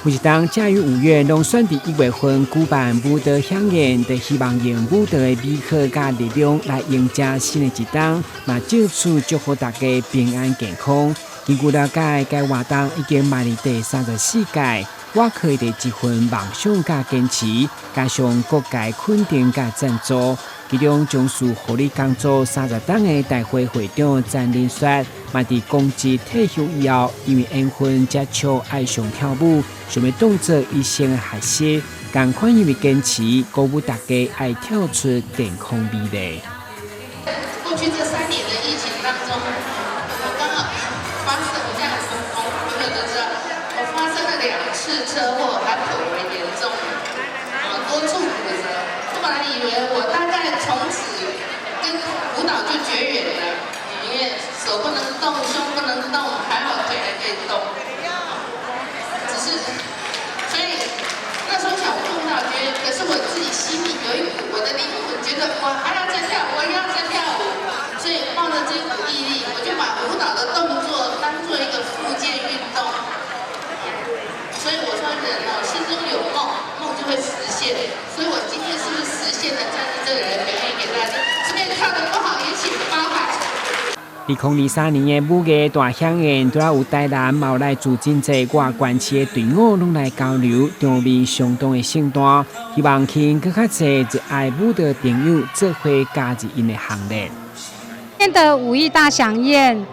每一当正于5月，拢选伫1月份举办武道响宴，就希望用武道的美好甲力量来迎接新的一冬，嘛借此祝福大家平安健康。根据了解，该活动已经迈入第34届，我可以的一份梦想甲坚持，加上各界肯定甲赞助。其中，将属护理工作30档的大会会长詹林雪，嘛伫公职退休以后，因为缘分接触爱上跳舞，想要当作一生的学习，同款因为坚持，鼓舞大家爱跳出健康美丽。过去这3年的疫情当中，我刚好发生，我这样朋友都知道，我发生了2次车祸，还颇为严重，多处骨折。我本来以为我大概从此跟舞蹈就绝缘了，因为手不能动，胸不能动，还好腿还可以动。只是，所以那时候想舞蹈绝缘，可是我自己心里有一股我的灵魂觉得我还要再跳，我要再跳舞。所以抱着这股毅力，我就把舞蹈的动作当做一个复健运动。所以我说人心中有梦，梦就会实现。所以我今天是不是实现了站在这里来表演给大家？这边跳得不好也请包涵。2023年的武艺大响宴，除了有台南、嘛有来自真济外县市的队伍拢来交流，场面相当的盛大。希望吸引更较侪热爱舞的朋友做伙加入因的行列。今天的武艺大响宴，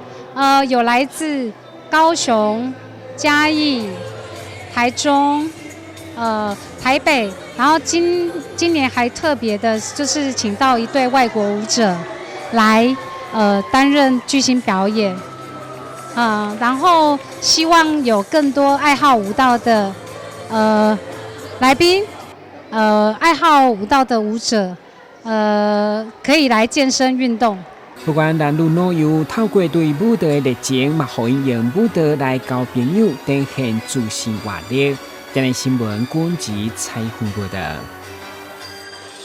有来自高雄、嘉义、台中、台北，然后今年还特别的，就是请到一对外国舞者来担任巨星表演，然后希望有更多爱好舞蹈的来宾，爱好舞蹈的舞者，可以来健身运动。不管男女老幼，透过对舞蹈的热情，嘛，互因用舞蹈来交朋友，展现自身活力。今日新闻，军职采访报道。